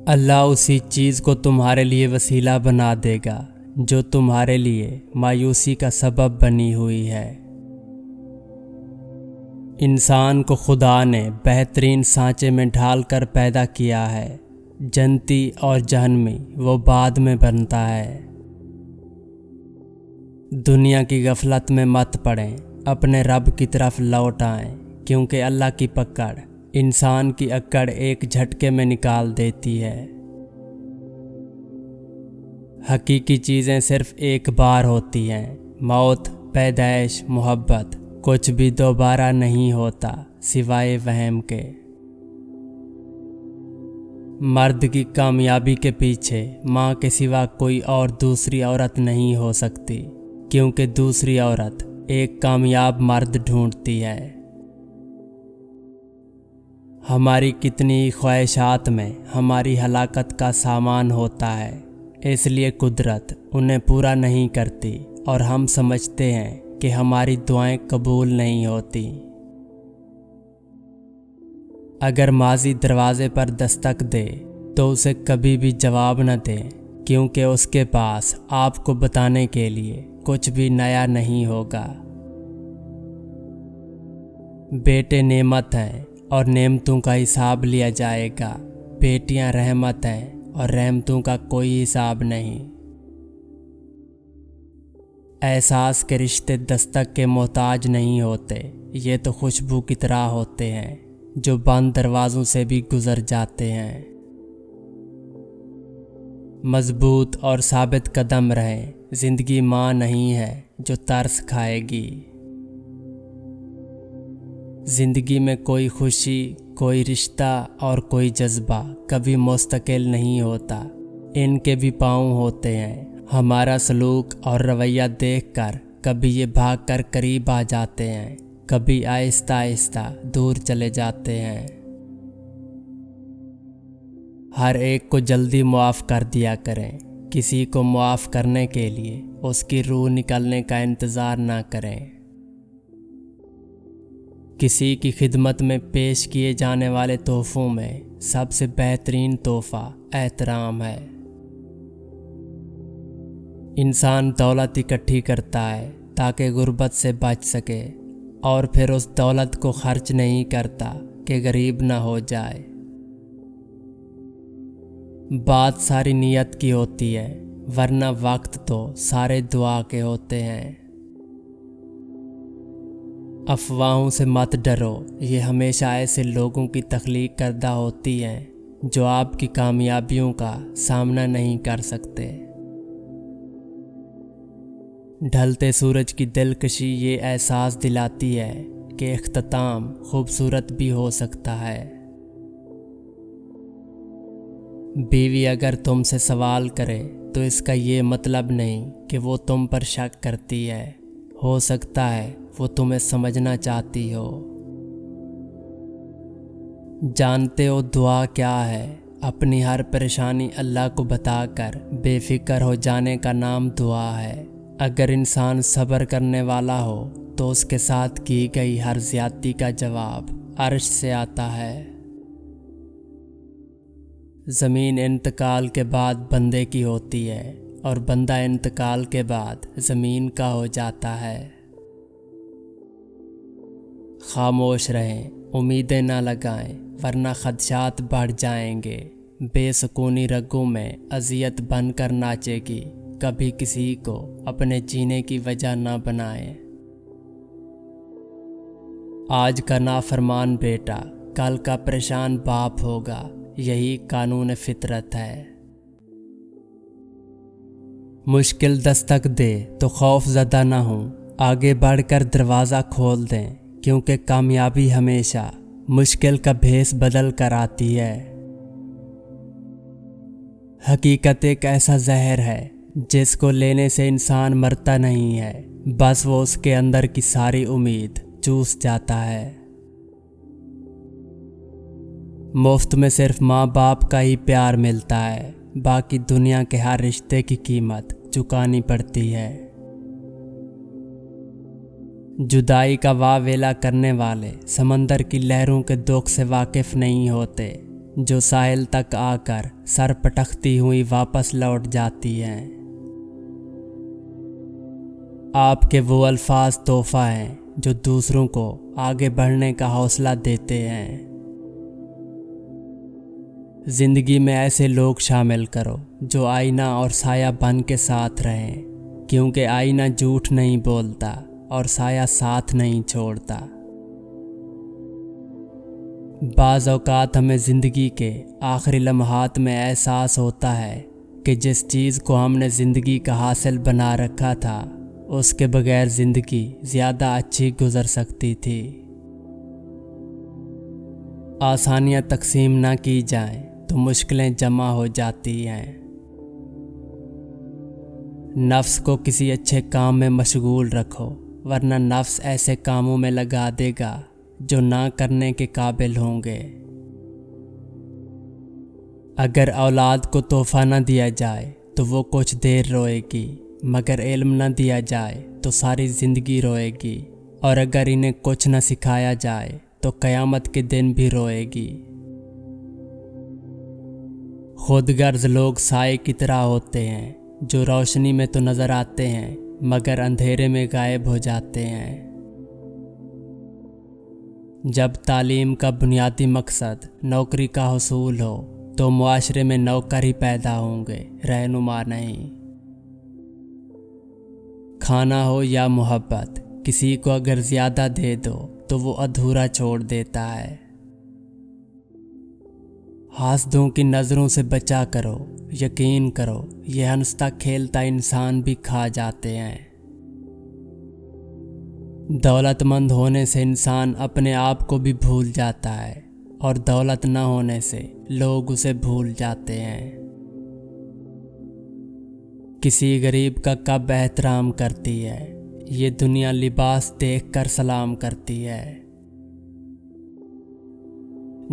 اللہ اسی چیز کو تمہارے لیے وسیلہ بنا دے گا جو تمہارے لیے مایوسی کا سبب بنی ہوئی ہے۔ انسان کو خدا نے بہترین سانچے میں ڈھال کر پیدا کیا ہے، جنتی اور جہنمی وہ بعد میں بنتا ہے۔ دنیا کی غفلت میں مت پڑیں، اپنے رب کی طرف لوٹ آئیں، کیونکہ اللہ کی پکڑ انسان کی اکڑ ایک جھٹکے میں نکال دیتی ہے۔ حقیقی چیزیں صرف ایک بار ہوتی ہیں، موت، پیدائش، محبت، کچھ بھی دوبارہ نہیں ہوتا سوائے وہم کے۔ مرد کی کامیابی کے پیچھے ماں کے سوا کوئی اور دوسری عورت نہیں ہو سکتی، کیونکہ دوسری عورت ایک کامیاب مرد ڈھونڈتی ہے۔ ہماری کتنی خواہشات میں ہماری ہلاکت کا سامان ہوتا ہے، اس لیے قدرت انہیں پورا نہیں کرتی اور ہم سمجھتے ہیں کہ ہماری دعائیں قبول نہیں ہوتی۔ اگر ماضی دروازے پر دستک دے تو اسے کبھی بھی جواب نہ دیں، کیونکہ اس کے پاس آپ کو بتانے کے لیے کچھ بھی نیا نہیں ہوگا۔ بیٹے نعمت ہیں اور نعمتوں کا حساب لیا جائے گا، بیٹیاں رحمت ہیں اور رحمتوں کا کوئی حساب نہیں۔ احساس کے رشتے دستک کے محتاج نہیں ہوتے، یہ تو خوشبو کی طرح ہوتے ہیں جو بند دروازوں سے بھی گزر جاتے ہیں۔ مضبوط اور ثابت قدم رہیں، زندگی ماں نہیں ہے جو ترس کھائے گی۔ زندگی میں کوئی خوشی، کوئی رشتہ اور کوئی جذبہ کبھی مستقل نہیں ہوتا، ان کے بھی پاؤں ہوتے ہیں۔ ہمارا سلوک اور رویہ دیکھ کر کبھی یہ بھاگ کر قریب آ جاتے ہیں، کبھی آہستہ آہستہ دور چلے جاتے ہیں۔ ہر ایک کو جلدی معاف کر دیا کریں، کسی کو معاف کرنے کے لیے اس کی روح نکلنے کا انتظار نہ کریں۔ کسی کی خدمت میں پیش کیے جانے والے تحفوں میں سب سے بہترین تحفہ احترام ہے۔ انسان دولت اکٹھی کرتا ہے تاکہ غربت سے بچ سکے، اور پھر اس دولت کو خرچ نہیں کرتا کہ غریب نہ ہو جائے۔ بات ساری نیت کی ہوتی ہے، ورنہ وقت تو سارے دعا کے ہوتے ہیں۔ افواہوں سے مت ڈرو، یہ ہمیشہ ایسے لوگوں کی تخلیق کردہ ہوتی ہیں جو آپ کی کامیابیوں کا سامنا نہیں کر سکتے۔ ڈھلتے سورج کی دلکشی یہ احساس دلاتی ہے کہ اختتام خوبصورت بھی ہو سکتا ہے۔ بیوی اگر تم سے سوال کرے تو اس کا یہ مطلب نہیں کہ وہ تم پر شک کرتی ہے، ہو سکتا ہے وہ تمہیں سمجھنا چاہتی ہو۔ جانتے ہو دعا کیا ہے؟ اپنی ہر پریشانی اللہ کو بتا کر بے فکر ہو جانے کا نام دعا ہے۔ اگر انسان صبر کرنے والا ہو تو اس کے ساتھ کی گئی ہر زیادتی کا جواب عرش سے آتا ہے۔ زمین انتقال کے بعد بندے کی ہوتی ہے اور بندہ انتقال کے بعد زمین کا ہو جاتا ہے۔ خاموش رہیں، امیدیں نہ لگائیں، ورنہ خدشات بڑھ جائیں گے۔ بے سکونی رگوں میں اذیت بن کر ناچے گی، کبھی کسی کو اپنے جینے کی وجہ نہ بنائیں۔ آج کا نافرمان بیٹا کل کا پریشان باپ ہوگا، یہی قانون فطرت ہے۔ مشکل دستک دے تو خوف زدہ نہ ہوں، آگے بڑھ کر دروازہ کھول دیں، کیونکہ کامیابی ہمیشہ مشکل کا بھیس بدل کر آتی ہے۔ حقیقت ایک ایسا زہر ہے جس کو لینے سے انسان مرتا نہیں ہے، بس وہ اس کے اندر کی ساری امید چوس جاتا ہے۔ مفت میں صرف ماں باپ کا ہی پیار ملتا ہے، باقی دنیا کے ہر رشتے کی قیمت چکانی پڑتی ہے۔ جدائی کا واہ ویلا کرنے والے سمندر کی لہروں کے دکھ سے واقف نہیں ہوتے، जो साहिल तक आकर सर पटकती हुई वापस लौट जाती हैं। आपके वो अल्फाज तोहफा हैं जो दूसरों को आगे बढ़ने का हौसला देते हैं। जिंदगी में ऐसे लोग शामिल करो जो आईना और साया बन के साथ रहें, क्योंकि आईना झूठ नहीं बोलता और साया साथ नहीं छोड़ता। बाज़ औक़ात हमें ज़िंदगी के आखिरी लम्हात में एहसास होता है कि जिस चीज़ को हमने ज़िंदगी का हासिल बना रखा था, उसके बगैर ज़िंदगी ज़्यादा अच्छी गुज़र सकती थी। आसानियाँ तकसीम ना की जाएं तो मुश्किलें जमा हो जाती हैं। नफ्स को किसी अच्छे काम में मशगूल रखो, वरना नफ्स ऐसे कामों में लगा देगा जो ना करने के काबिल होंगे। अगर औलाद को तोहफा न दिया जाए तो वो कुछ देर रोएगी, मगर इल्म न दिया जाए तो सारी ज़िंदगी रोएगी। और अगर इन्हें कुछ न सिखाया जाए तो क़यामत के दिन भी रोएगी। खुदगर्ज लोग साए की तरह होते हैं, जो रोशनी में तो नज़र आते हैं मगर अंधेरे में गायब हो जाते हैं। जब तालीम का बुनियादी मकसद नौकरी का हुसूल हो तो मुआशरे में नौकर ही पैदा होंगे, रहनुमा नहीं। खाना हो या मोहब्बत, किसी को अगर ज़्यादा दे दो तो वो अधूरा छोड़ देता है। हासदों की नज़रों से बचा करो, यकीन करो ये हंसता खेलता इंसान भी खा जाते हैं। दौलतमंद होने से इंसान अपने आप को भी भूल जाता है और दौलत न होने से लोग उसे भूल जाते हैं। किसी गरीब का कब एहतराम करती है, ये दुनिया लिबास देखकर सलाम करती है।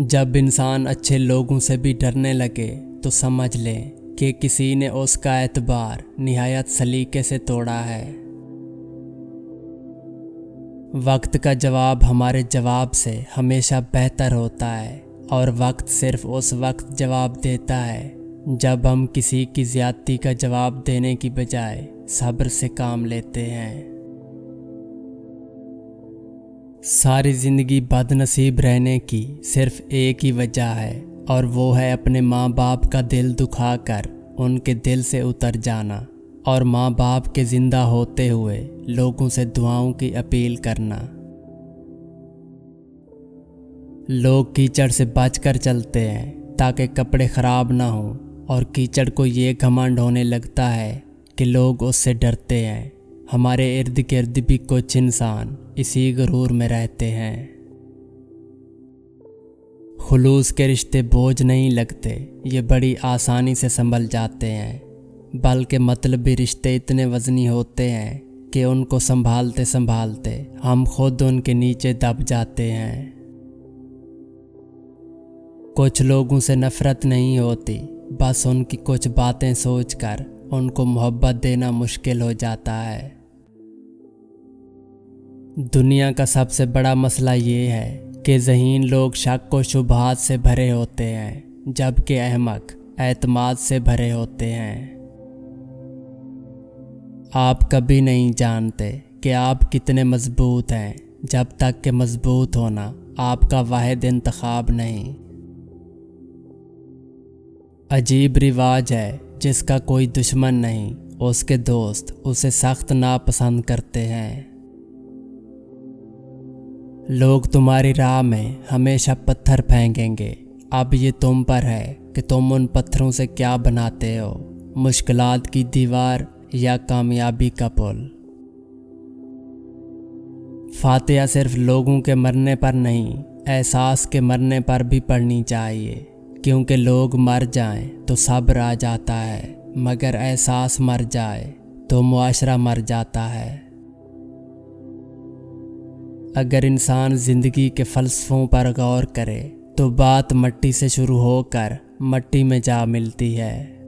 जब इंसान अच्छे लोगों से भी डरने लगे तो समझ लें कि किसी ने उसका एतबार निहायत सलीके से तोड़ा है। वक्त का जवाब हमारे जवाब से हमेशा बेहतर होता है, और वक्त सिर्फ उस वक्त जवाब देता है जब हम किसी की ज़्यादती का जवाब देने की बजाय सब्र से काम लेते हैं। सारी ज़िंदगी बदनसीब रहने की सिर्फ एक ही वजह है, और वो है अपने माँ बाप का दिल दुखाकर उनके दिल से उतर जाना, और माँ बाप के ज़िंदा होते हुए लोगों से दुआओं की अपील करना। लोग कीचड़ से बचकर चलते हैं ताकि कपड़े ख़राब ना हों, और कीचड़ को ये घमंड होने लगता है कि लोग उससे डरते हैं। हमारे इर्द गिर्द भी कुछ इंसान इसी गुरूर में रहते हैं। खुलूस के रिश्ते बोझ नहीं लगते, ये बड़ी आसानी से संभल जाते हैं, बल्कि मतलबी रिश्ते इतने वज़नी होते हैं कि उनको संभालते संभालते हम खुद उनके नीचे दब जाते हैं। कुछ लोगों से नफ़रत नहीं होती, बस उनकी कुछ बातें सोचकर उनको मोहब्बत देना मुश्किल हो जाता है। दुनिया का सबसे बड़ा मसला ये है कि ज़हीन लोग शक व शुबहात से भरे होते हैं, जबकि अहमक एतमाद से भरे होते हैं। आप कभी नहीं जानते कि आप कितने मजबूत हैं जब तक कि मजबूत होना आपका वाहिद इंतखाब नहीं। अजीब रिवाज है जिसका कोई दुश्मन नहीं, उसके दोस्त उसे सख्त नापसंद करते हैं। लोग तुम्हारी राह में हमेशा पत्थर फेंकेंगे, अब ये तुम पर है कि तुम उन पत्थरों से क्या बनाते हो, मुश्किलात की दीवार या कामयाबी का पुल। फातिहा सिर्फ लोगों के मरने पर नहीं, एहसास के मरने पर भी पढ़नी चाहिए, क्योंकि लोग मर जाएं तो सब्र आ जाता है, मगर एहसास मर जाए तो मुआशरा मर जाता है। अगर इंसान ज़िंदगी के फ़लसफ़ों पर गौर करे तो बात मट्टी से शुरू होकर मट्टी में जा मिलती है।